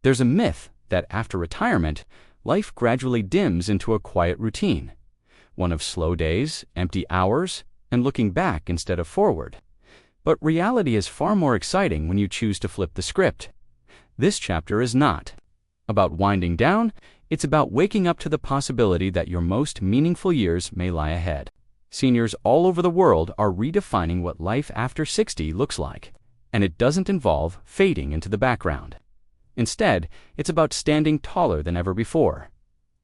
There's a myth that after retirement, life gradually dims into a quiet routine, one of slow days, empty hours, and looking back instead of forward. But reality is far more exciting when you choose to flip the script. This chapter is not about winding down, it's about waking up to the possibility that your most meaningful years may lie ahead. Seniors all over the world are redefining what life after 60 looks like, and it doesn't involve fading into the background. Instead, it's about standing taller than ever before.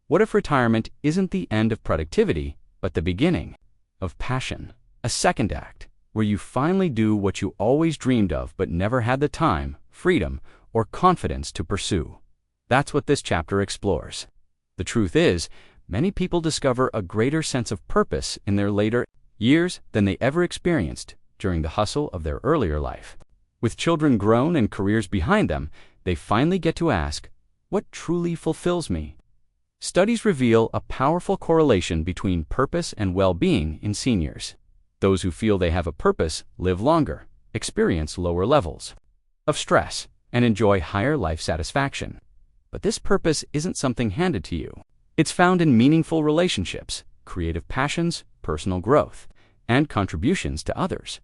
What if retirement isn't the end of productivity, but the beginning of passion? A second act, where you finally do what you always dreamed of but never had the time, freedom, or confidence to pursue. That's what this chapter explores. The truth is, many people discover a greater sense of purpose in their later years than they ever experienced during the hustle of their earlier life. With children grown and careers behind them, they finally get to ask, what truly fulfills me? Studies reveal a powerful correlation between purpose and well-being in seniors. Those who feel they have a purpose live longer, experience lower levels of stress, and enjoy higher life satisfaction. But this purpose isn't something handed to you. It's found in meaningful relationships, creative passions, personal growth, and contributions to others.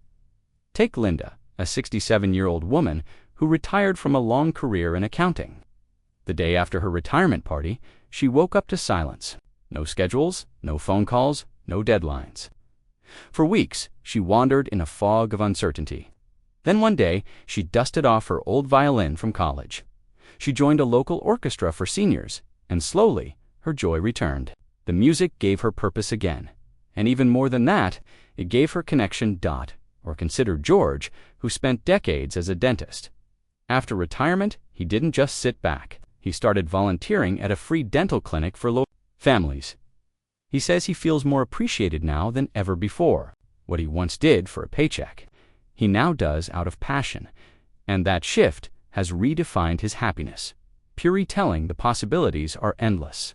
Take Linda, a 67-year-old woman who retired from a long career in accounting. The day after her retirement party, she woke up to silence. No schedules, no phone calls, no deadlines. For weeks, she wandered in a fog of uncertainty. Then one day, she dusted off her old violin from college. She joined a local orchestra for seniors, and slowly, her joy returned. The music gave her purpose again. And even more than that, it gave her connection or considered George, who spent decades as a dentist. After retirement, he didn't just sit back. He started volunteering at a free dental clinic for low families. He says he feels more appreciated now than ever before. What he once did for a paycheck, he now does out of passion. And that shift has redefined his happiness. Puri telling the possibilities are endless.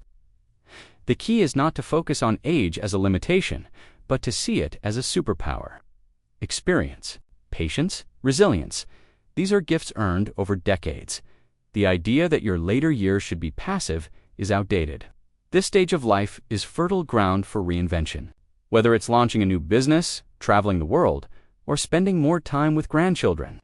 The key is not to focus on age as a limitation, but to see it as a superpower. Experience, patience, resilience. These are gifts earned over decades. The idea that your later years should be passive is outdated. This stage of life is fertile ground for reinvention. Whether it's launching a new business, traveling the world, or spending more time with grandchildren,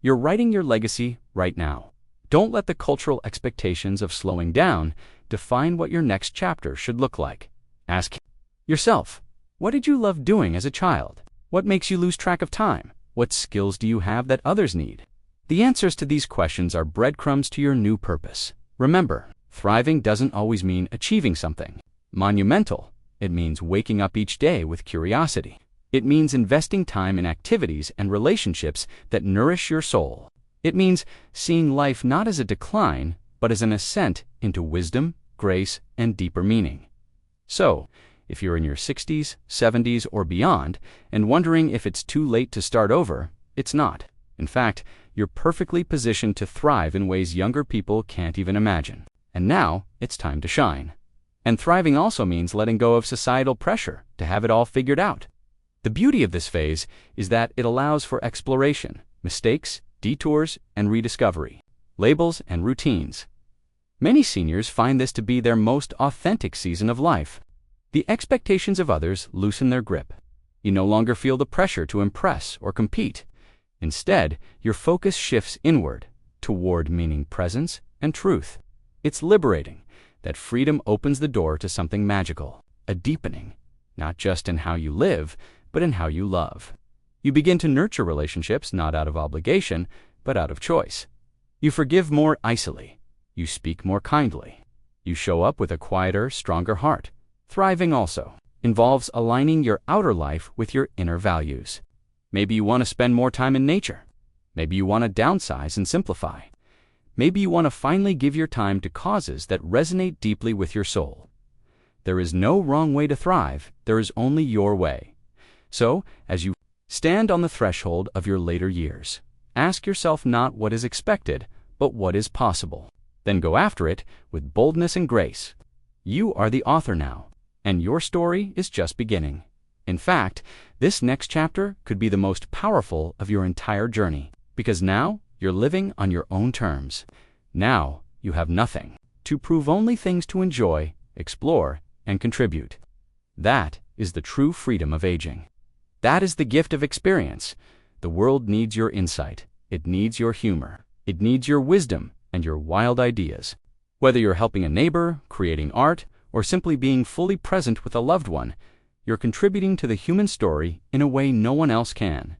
you're writing your legacy right now. Don't let the cultural expectations of slowing down define what your next chapter should look like. Ask yourself, what did you love doing as a child? What makes you lose track of time? What skills do you have that others need? The answers to these questions are breadcrumbs to your new purpose. Remember, thriving doesn't always mean achieving something monumental. It means waking up each day with curiosity. It means investing time in activities and relationships that nourish your soul. It means seeing life not as a decline, but as an ascent into wisdom, grace, and deeper meaning. So, if you're in your 60s, 70s, or beyond, and wondering if it's too late to start over, it's not. In fact, you're perfectly positioned to thrive in ways younger people can't even imagine. And now, it's time to shine. And thriving also means letting go of societal pressure to have it all figured out. The beauty of this phase is that it allows for exploration, mistakes, detours, and rediscovery, labels and routines. Many seniors find this to be their most authentic season of life. The expectations of others loosen their grip. You no longer feel the pressure to impress or compete. Instead, your focus shifts inward, toward meaning, presence, and truth. It's liberating. That freedom opens the door to something magical, a deepening, not just in how you live, but in how you love. You begin to nurture relationships not out of obligation, but out of choice. You forgive more icily. You speak more kindly. You show up with a quieter, stronger heart. Thriving also involves aligning your outer life with your inner values. Maybe you want to spend more time in nature. Maybe you want to downsize and simplify. Maybe you want to finally give your time to causes that resonate deeply with your soul. There is no wrong way to thrive. There is only your way. So, as you stand on the threshold of your later years, ask yourself not what is expected, but what is possible. Then go after it with boldness and grace. You are the author now, and your story is just beginning. In fact, this next chapter could be the most powerful of your entire journey, because now you're living on your own terms. Now you have nothing. To prove only things to enjoy, explore, and contribute. That is the true freedom of aging. That is the gift of experience. The world needs your insight. It needs your humor. It needs your wisdom and your wild ideas. Whether you're helping a neighbor, creating art, or simply being fully present with a loved one, you're contributing to the human story in a way no one else can.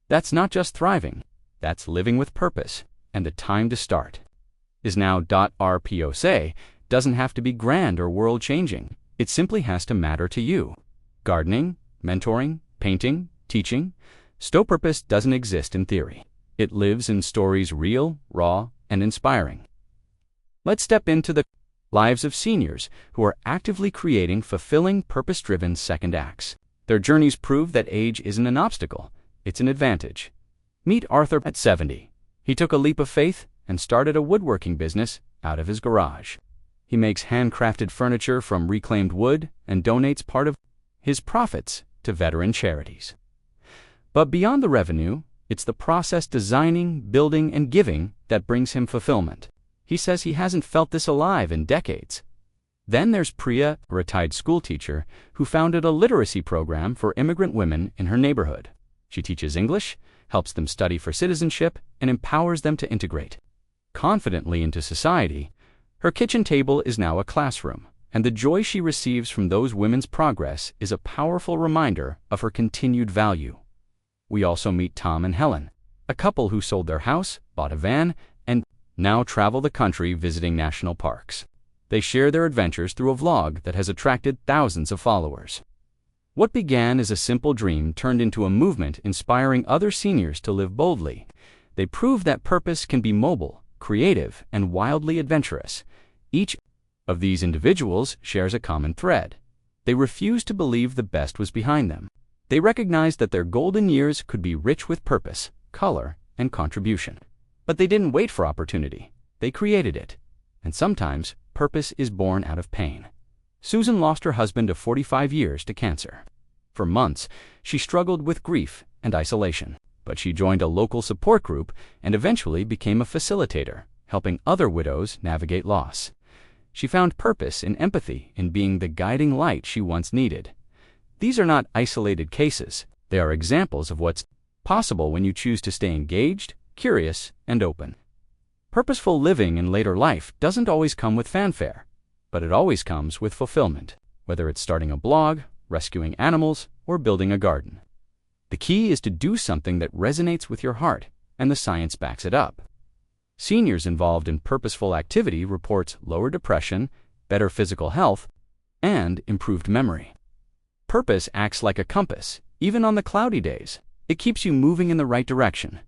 That's not just thriving. That's living with purpose, and the time to start is now. RPOSA doesn't have to be grand or world-changing. It simply has to matter to you. Gardening, mentoring, painting, teaching. Stow purpose doesn't exist in theory. It lives in stories real, raw, and inspiring. Let's step into the lives of seniors who are actively creating fulfilling, purpose-driven second acts. Their journeys prove that age isn't an obstacle, it's an advantage. Meet Arthur at 70. He took a leap of faith and started a woodworking business out of his garage. He makes handcrafted furniture from reclaimed wood and donates part of his profits to veteran charities. But beyond the revenue, it's the process designing, building, and giving that brings him fulfillment. He says he hasn't felt this alive in decades. Then there's Priya, a retired school teacher, who founded a literacy program for immigrant women in her neighborhood. She teaches English, helps them study for citizenship, and empowers them to integrate confidently into society. Her kitchen table is now a classroom, and the joy she receives from those women's progress is a powerful reminder of her continued value. We also meet Tom and Helen, a couple who sold their house, bought a van, and now travel the country visiting national parks. They share their adventures through a vlog that has attracted thousands of followers. What began as a simple dream turned into a movement inspiring other seniors to live boldly. They prove that purpose can be mobile, creative, and wildly adventurous. Each of these individuals shares a common thread. They refuse to believe the best was behind them. They recognized that their golden years could be rich with purpose, color, and contribution. But they didn't wait for opportunity. They created it. And sometimes, purpose is born out of pain. Susan lost her husband of 45 years to cancer. For months, she struggled with grief and isolation. But she joined a local support group and eventually became a facilitator, helping other widows navigate loss. She found purpose in empathy, in being the guiding light she once needed. These are not isolated cases. They are examples of what's possible when you choose to stay engaged, curious, and open. Purposeful living in later life doesn't always come with fanfare, but it always comes with fulfillment, whether it's starting a blog, rescuing animals, or building a garden. The key is to do something that resonates with your heart, and the science backs it up. Seniors involved in purposeful activity reports lower depression, better physical health, and improved memory. Purpose acts like a compass, even on the cloudy days. It keeps you moving in the right direction.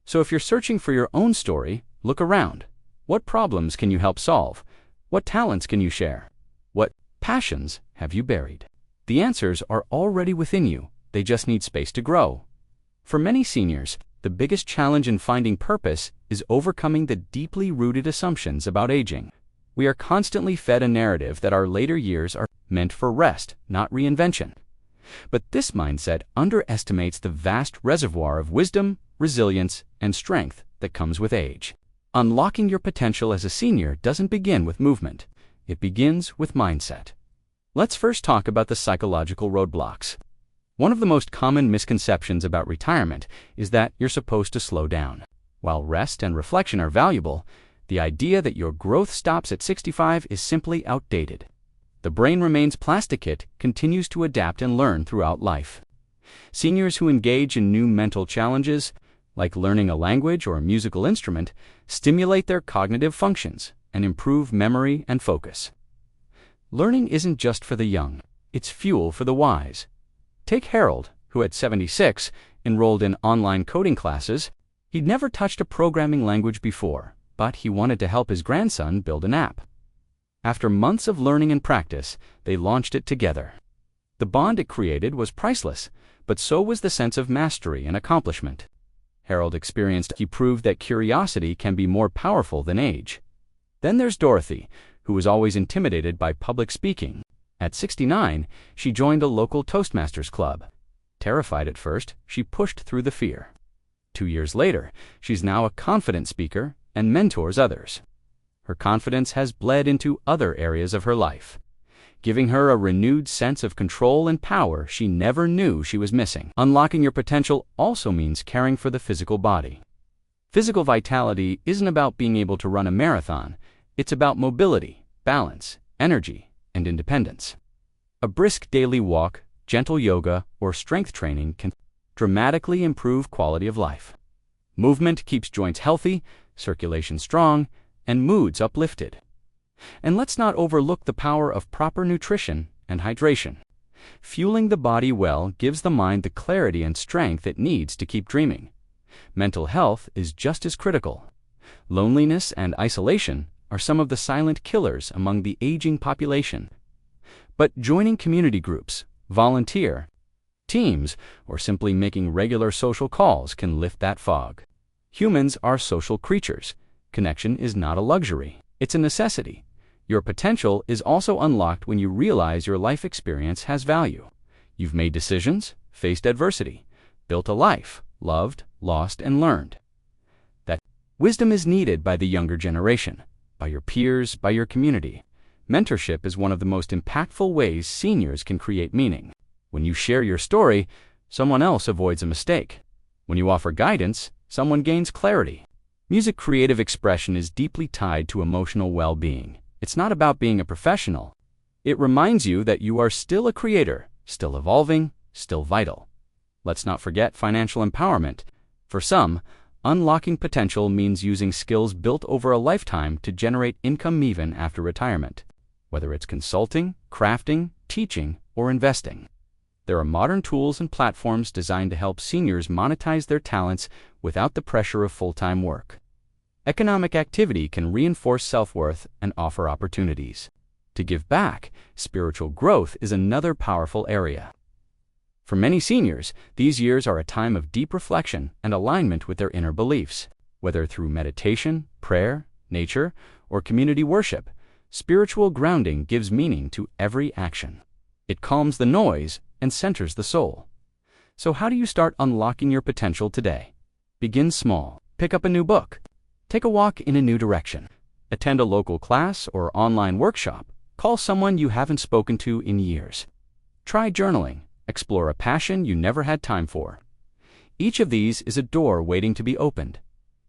So if you're searching for your own story, look around. What problems can you help solve? What talents can you share? What passions have you buried? The answers are already within you. They just need space to grow. For many seniors, the biggest challenge in finding purpose is overcoming the deeply rooted assumptions about aging. We are constantly fed a narrative that our later years are meant for rest, not reinvention. But this mindset underestimates the vast reservoir of wisdom, resilience, and strength that comes with age. Unlocking your potential as a senior doesn't begin with movement. It begins with mindset. Let's first talk about the psychological roadblocks. One of the most common misconceptions about retirement is that you're supposed to slow down. While rest and reflection are valuable, the idea that your growth stops at 65 is simply outdated. The brain remains plasticate, continues to adapt and learn throughout life. Seniors who engage in new mental challenges, like learning a language or a musical instrument, stimulate their cognitive functions and improve memory and focus. Learning isn't just for the young, it's fuel for the wise. Take Harold, who at 76 enrolled in online coding classes. He'd never touched a programming language before, but he wanted to help his grandson build an app. After months of learning and practice, they launched it together. The bond it created was priceless, but so was the sense of mastery and accomplishment. Harold experienced he proved that curiosity can be more powerful than age. Then there's Dorothy, who was always intimidated by public speaking. At 69, she joined a local Toastmasters club. Terrified at first, she pushed through the fear. 2 years later, she's now a confident speaker and mentors others. her confidence has bled into other areas of her life, giving her a renewed sense of control and power she never knew she was missing. Unlocking your potential also means caring for the physical body. Physical vitality isn't about being able to run a marathon. It's about mobility, balance, energy, and independence. A brisk daily walk, gentle yoga, or strength training can dramatically improve quality of life. Movement keeps joints healthy, circulation strong, and moods uplifted. And let's not overlook the power of proper nutrition and hydration. Fueling the body well gives the mind the clarity and strength it needs to keep dreaming. Mental health is just as critical. Loneliness and isolation are some of the silent killers among the aging population. But joining community groups, volunteer teams, or simply making regular social calls can lift that fog. Humans are social creatures. Connection is not a luxury, it's a necessity. Your potential is also unlocked when you realize your life experience has value. You've made decisions, faced adversity, built a life, loved, lost, and learned. That wisdom is needed by the younger generation, by your peers, by your community. Mentorship is one of the most impactful ways seniors can create meaning. When you share your story, someone else avoids a mistake. When you offer guidance, someone gains clarity. Music creative expression is deeply tied to emotional well-being. It's not about being a professional. It reminds you that you are still a creator, still evolving, still vital. Let's not forget financial empowerment. For some, unlocking potential means using skills built over a lifetime to generate income even after retirement, whether it's consulting, crafting, teaching, or investing. There are modern tools and platforms designed to help seniors monetize their talents without the pressure of full-time work. Economic activity can reinforce self-worth and offer opportunities. To give back, spiritual growth is another powerful area. For many seniors, these years are a time of deep reflection and alignment with their inner beliefs. Whether through meditation, prayer, nature, or community worship, spiritual grounding gives meaning to every action. It calms the noise and centers the soul. So how do you start unlocking your potential today? Begin small. Pick up a new book. Take a walk in a new direction. Attend a local class or online workshop. Call someone you haven't spoken to in years. Try journaling. Explore a passion you never had time for. Each of these is a door waiting to be opened.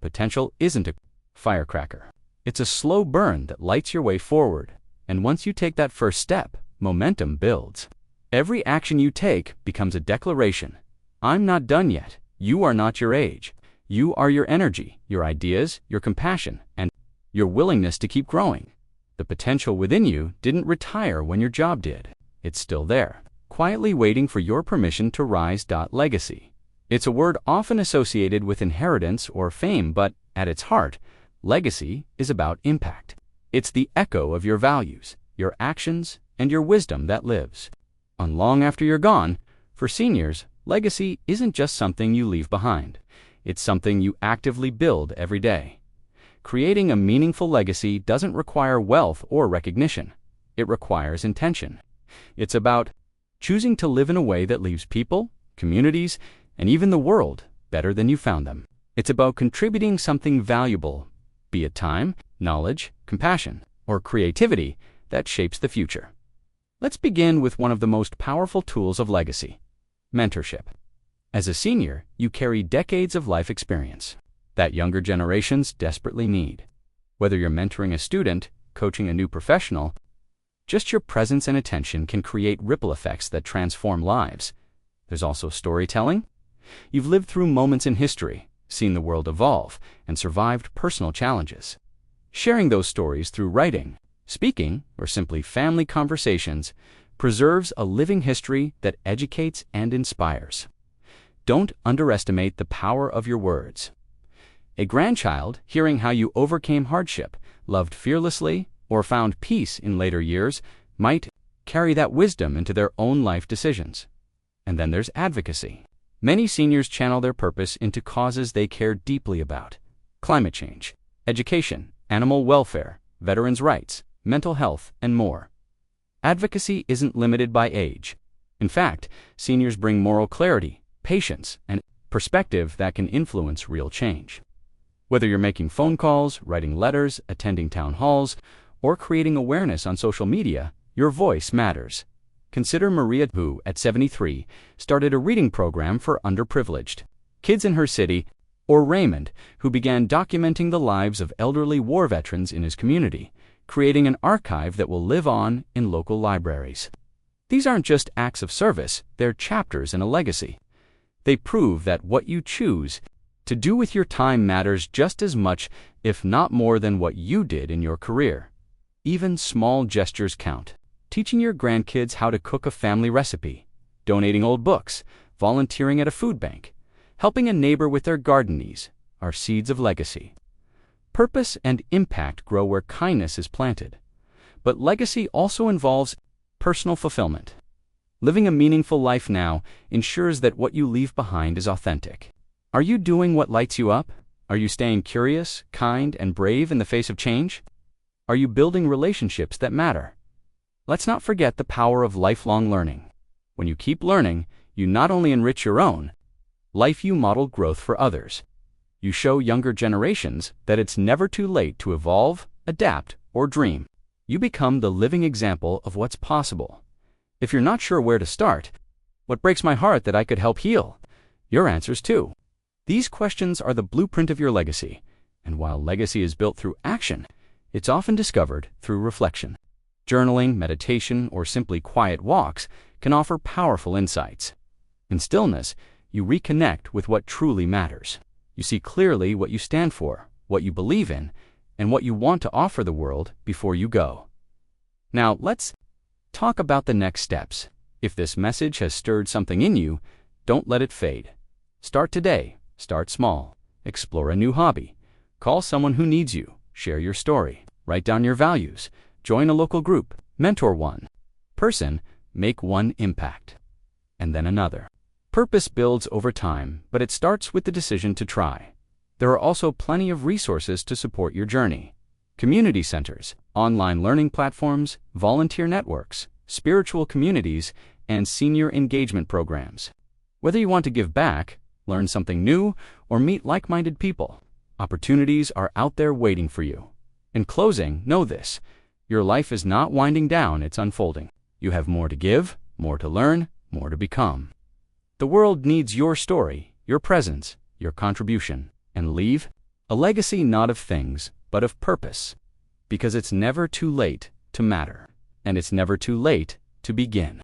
Potential isn't a firecracker. It's a slow burn that lights your way forward. And once you take that first step, momentum builds. Every action you take becomes a declaration. I'm not done yet. You are not your age. You are your energy, your ideas, your compassion, and your willingness to keep growing. The potential within you didn't retire when your job did. It's still there, quietly waiting for your permission to rise. Legacy. It's a word often associated with inheritance or fame, but at its heart, legacy is about impact. It's the echo of your values, your actions, and your wisdom that lives on long after you're gone. For seniors, legacy isn't just something you leave behind. It's something you actively build every day. Creating a meaningful legacy doesn't require wealth or recognition. It requires intention. It's about choosing to live in a way that leaves people, communities, and even the world better than you found them. It's about contributing something valuable, be it time, knowledge, compassion, or creativity that shapes the future. Let's begin with one of the most powerful tools of legacy: mentorship. As a senior, you carry decades of life experience that younger generations desperately need. Whether you're mentoring a student, coaching a new professional, just your presence and attention can create ripple effects that transform lives. There's also storytelling. You've lived through moments in history, seen the world evolve, and survived personal challenges. Sharing those stories through writing, speaking, or simply family conversations preserves a living history that educates and inspires. Don't underestimate the power of your words. A grandchild, hearing how you overcame hardship, loved fearlessly, or found peace in later years, might carry that wisdom into their own life decisions. And then there's advocacy. Many seniors channel their purpose into causes they care deeply about: climate change, education, animal welfare, veterans' rights, mental health, and more. Advocacy isn't limited by age. In fact, seniors bring moral clarity, patience, and perspective that can influence real change. Whether you're making phone calls, writing letters, attending town halls, or creating awareness on social media, your voice matters. Consider Maria, who, at 73, started a reading program for underprivileged kids in her city, or Raymond, who began documenting the lives of elderly war veterans in his community, creating an archive that will live on in local libraries. These aren't just acts of service, they're chapters in a legacy. They prove that what you choose to do with your time matters just as much, if not more, than what you did in your career. Even small gestures count. Teaching your grandkids how to cook a family recipe, donating old books, volunteering at a food bank, helping a neighbor with their garden needs are seeds of legacy. Purpose and impact grow where kindness is planted. But legacy also involves personal fulfillment. Living a meaningful life now ensures that what you leave behind is authentic. Are you doing what lights you up? Are you staying curious, kind, and brave in the face of change? Are you building relationships that matter? Let's not forget the power of lifelong learning. When you keep learning, you not only enrich your own life, you model growth for others. You show younger generations that it's never too late to evolve, adapt, or dream. You become the living example of what's possible. If you're not sure where to start, what breaks my heart that I could help heal? Your answers too. These questions are the blueprint of your legacy, and while legacy is built through action, it's often discovered through reflection. Journaling, meditation, or simply quiet walks can offer powerful insights. In stillness, you reconnect with what truly matters. You see clearly what you stand for, what you believe in, and what you want to offer the world before you go. Now, let's talk about the next steps. If this message has stirred something in you, don't let it fade. Start today. Start small. Explore a new hobby. Call someone who needs you. Share your story. Write down your values. Join a local group. Mentor one person. Make one impact. And then another. Purpose builds over time, but it starts with the decision to try. There are also plenty of resources to support your journey. Community centers, online learning platforms, volunteer networks, spiritual communities, and senior engagement programs. Whether you want to give back, learn something new, or meet like-minded people, opportunities are out there waiting for you. In closing, know this: your life is not winding down, it's unfolding. You have more to give, more to learn, more to become. The world needs your story, your presence, your contribution, and leave a legacy not of things, but of purpose. Because it's never too late to matter, and it's never too late to begin.